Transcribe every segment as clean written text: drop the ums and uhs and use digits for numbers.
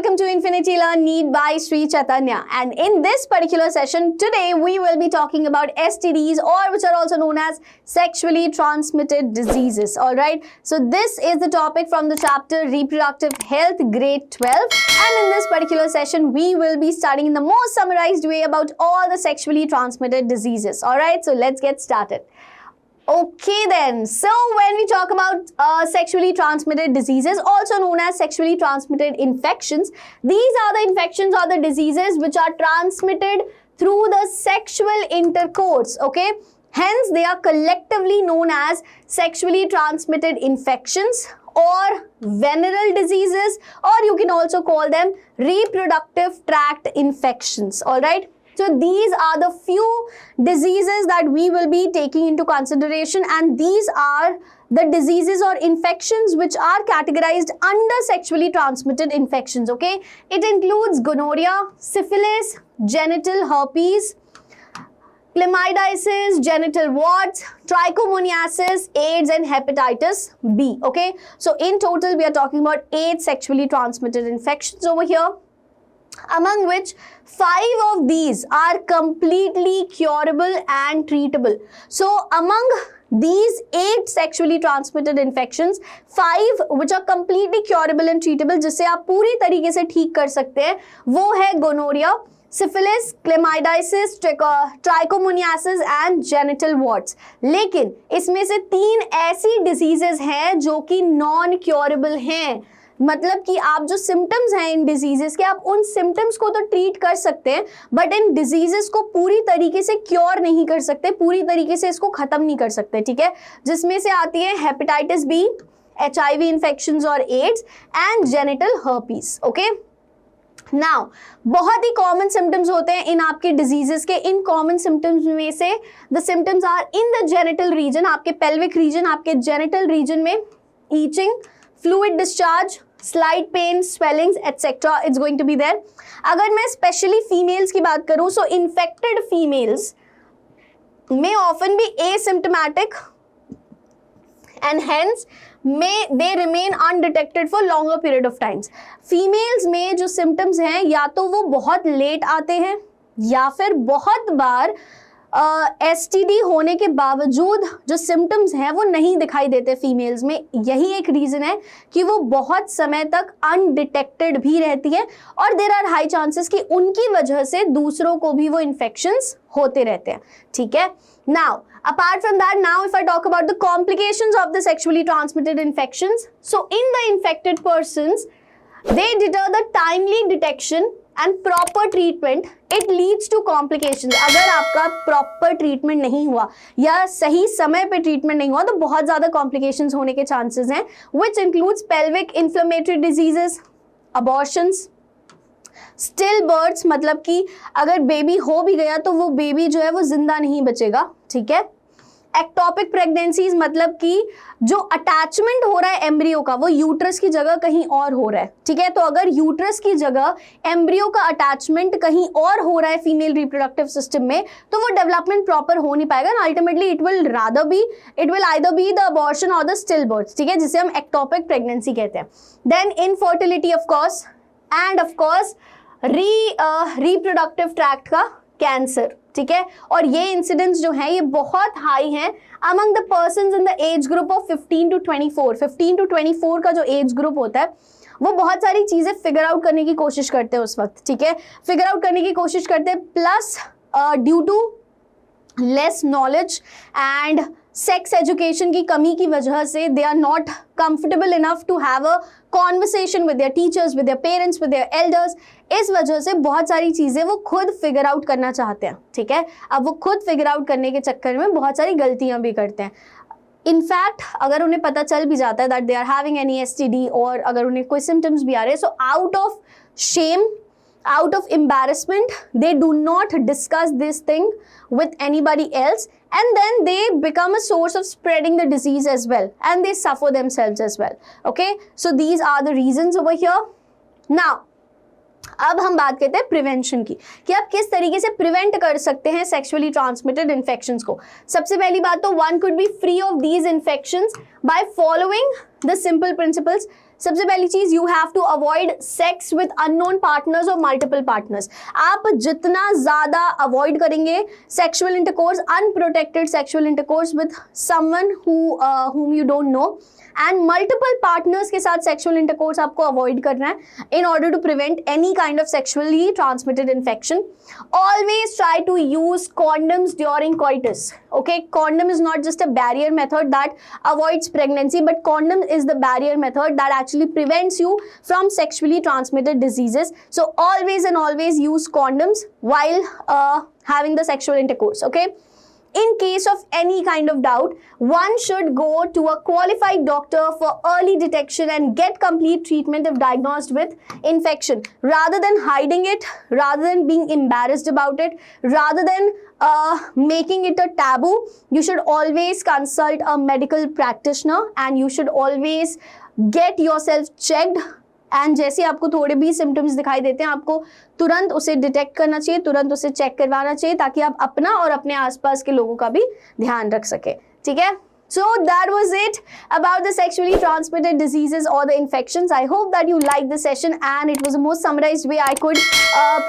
welcome to Infinity Learn Need by Sri Chaitanya. And in this particular session today, we will be talking about STDs, or which are also known as sexually transmitted diseases. All right. So this is the topic from the chapter Reproductive Health, grade 12. And in this particular session, we will be studying in the most summarized way about all the sexually transmitted diseases. All right. So let's get started. Okay then, so when we talk about sexually transmitted diseases, also known as sexually transmitted infections, these are the infections or the diseases which are transmitted through the sexual intercourse, okay? Hence, they are collectively known as sexually transmitted infections or venereal diseases, or you can also call them reproductive tract infections, all right? So these are the few diseases that we will be taking into consideration, and these are the diseases or infections which are categorized under sexually transmitted infections, okay? It includes gonorrhea, syphilis, genital herpes, chlamydiasis, genital warts, trichomoniasis, AIDS and hepatitis B, okay? So in total, we are talking about 8 sexually transmitted infections over here, among which 5 of these are completely curable and treatable. So among these 8 sexually transmitted infections, 5 which are completely curable and treatable, जिसे आप पूरी तरीके से ठीक कर सकते हैं, वो है gonorrhoea, syphilis, chlamydiasis, trichomoniasis and genital warts. लेकिन इसमें से 3 ऐसी डिजीजेस हैं जो कि नॉन क्योरेबल हैं. मतलब कि आप जो सिम्टम्स हैं इन डिजीजेस के, आप उन सिम्टम्स को तो ट्रीट कर सकते हैं, बट इन डिजीजेस को पूरी तरीके से क्योर नहीं कर सकते, पूरी तरीके से इसको खत्म नहीं कर सकते, ठीक है? जिसमें से आती है हेपेटाइटिस बी, HIV इन्फेक्शंस और AIDS and genital herpes, okay? Now बहुत ही कॉमन सिम्टम्स होते हैं इन आपके डिजीजेस के. इन कॉमन सिम्टम्स में से the symptoms are in the genital region, आपके पेल्विक रीजन, आपके जेनिटल रीजन में itching, fluid discharge, slight pain, swellings etcetera, it's going to be there. अगर मैं स्पेशली फीमेल्स की बात करूं, सो इन्फेक्टेड फीमेल्स में often be asymptomatic and hence they remain undetected for longer period of times. Females में जो symptoms हैं या तो वो बहुत लेट आते हैं या फिर बहुत बार STD होने के बावजूद जो सिम्टम्स हैं वो नहीं दिखाई देते फीमेल्स में. यही एक रीज़न है कि वो बहुत समय तक अनडिटेक्टेड भी रहती है और देयर आर हाई चांसेस कि उनकी वजह से दूसरों को भी वो इन्फेक्शंस होते रहते हैं, ठीक है? Now, apart from that, now if I talk about the complications of the sexually transmitted infections, so in the infected persons, they deter the timely detection and proper treatment, it leads to complications. अगर आपका proper treatment नहीं हुआ या सही समय पे treatment नहीं हुआ तो बहुत ज़्यादा complications होने के chances हैं, which includes pelvic inflammatory diseases, abortions, still birds, मतलब कि अगर बेबी हो भी गया तो वो बेबी जो है वो जिंदा नहीं बचेगा, ठीक है? एक्टोपिक प्रेगनेंसीज, मतलब कि जो अटैचमेंट हो रहा है एम्ब्रियो का वो यूट्रस की जगह कहीं और हो रहा है, ठीक है? तो अगर यूट्रस की जगह एम्ब्रियो का अटैचमेंट कहीं और हो रहा है फीमेल रिप्रोडक्टिव सिस्टम में, तो वो डेवलपमेंट प्रॉपर हो नहीं पाएगा ना. Ultimately it will either be the abortion और द स्टिल बर्ड्स, ठीक है, जिसे हम एक्टोपिक प्रेगनेंसी कहते हैं. Then infertility of course, and of course reproductive tract का कैंसर, ठीक है? और ये इंसिडेंट्स जो हैं ये बहुत हाई हैं among the persons in the age group of 15 to 24. 15 to 24 का जो एज ग्रुप होता है वो बहुत सारी चीज़ें फिगर आउट करने की कोशिश करते हैं उस वक्त, ठीक है? फिगर आउट करने की कोशिश करते हैं, plus due to less knowledge and sex education की कमी की वजह से they are not comfortable enough to have a conversation with their teachers, with their parents, with their elders. इस वजह से बहुत सारी चीज़ें वो खुद फिगर आउट करना चाहते हैं, ठीक है? अब वो खुद फिगर आउट करने के चक्कर में बहुत सारी गलतियां भी करते हैं. इनफैक्ट अगर उन्हें पता चल भी जाता है that they are having any STD, और अगर उन्हें कोई सिम्टम्स भी आ रहे हैं, so out of shame, out of embarrassment, they do not discuss this thing with anybody else, and then they become a source of spreading the disease as well, and they suffer themselves as well, okay? So these are the reasons over here. Now अब हम बात करते हैं prevention की, कि आप किस तरीके से प्रिवेंट कर सकते हैं सेक्सुअली ट्रांसमिटेड इन्फेक्शंस को. सबसे पहली बात तो one could be free of these infections by following the simple principles. सबसे पहली चीज, you have to avoid sex with unknown partners और मल्टीपल पार्टनर्स. आप जितना ज्यादा अवॉइड करेंगे sexual intercourse, unprotected sexual intercourse with someone whom you don't know, and multiple partners के साथ सेक्सुअल इंटरकोर्स आपको अवॉइड करना है in order to prevent any kind of sexually transmitted infection. Always try to use condoms during coitus. Okay, condom is not just a barrier method that avoids pregnancy, but condom is the barrier method that actually prevents you from sexually transmitted diseases. So always and always use condoms while having the sexual intercourse. Okay. In case of any kind of doubt, one should go to a qualified doctor for early detection and get complete treatment if diagnosed with infection. Rather than hiding it, rather than being embarrassed about it, rather than making it a taboo, you should always consult a medical practitioner and you should always get yourself checked. And जैसे आपको थोड़े भी symptoms दिखाई देते हैं, आपको तुरंत उसे डिटेक्ट करना चाहिए, तुरंत उसे चेक करवाना चाहिए, ताकि आप अपना और अपने आसपास के लोगों का भी ध्यान रख सके. ठीक है. So that was it about the sexually transmitted diseases or the infections. I hope that you liked the session and it was the most summarized way I could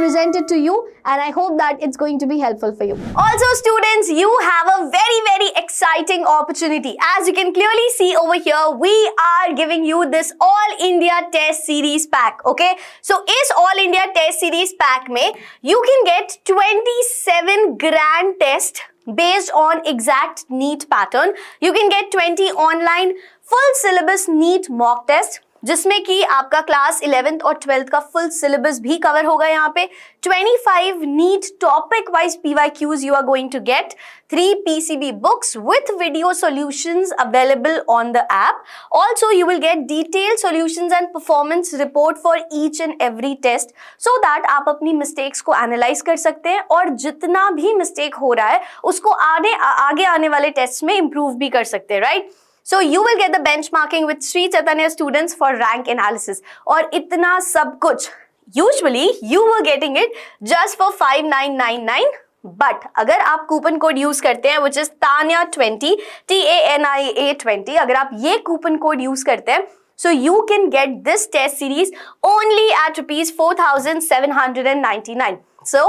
present it to you, and I hope that it's going to be helpful for you. Also students, you have a very, very exciting opportunity. As you can clearly see over here, we are giving you this All India Test Series pack. Okay, so is All India Test Series pack mein you can get 27 grand test based on exact NEET pattern. You can get 20 online full syllabus NEET mock test, जिसमें कि आपका class 11th और 12th का full syllabus भी cover होगा. यहाँ पे 25 NEET topic wise PYQs you are going to get, 3 PCB books with video solutions available on the app. Also you will get detailed solutions and performance report for each and every test, so that आप अपनी mistakes को analyze कर सकते हैं और जितना भी mistake हो रहा है उसको आगे आने वाले tests में improve भी कर सकते हैं, right? So you will get the benchmarking with Sri Chaitanya students for rank analysis. और इतना सब कुछ usually you were getting it just for 5999. But अगर आप कूपन कोड यूज करते हैं which is TANIA20 TANIA20, अगर आप ये कूपन कोड यूज करते हैं, so you can get this test series only at ₹4,799. So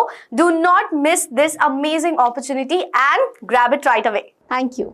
do not miss this amazing opportunity and grab it right away. Thank you.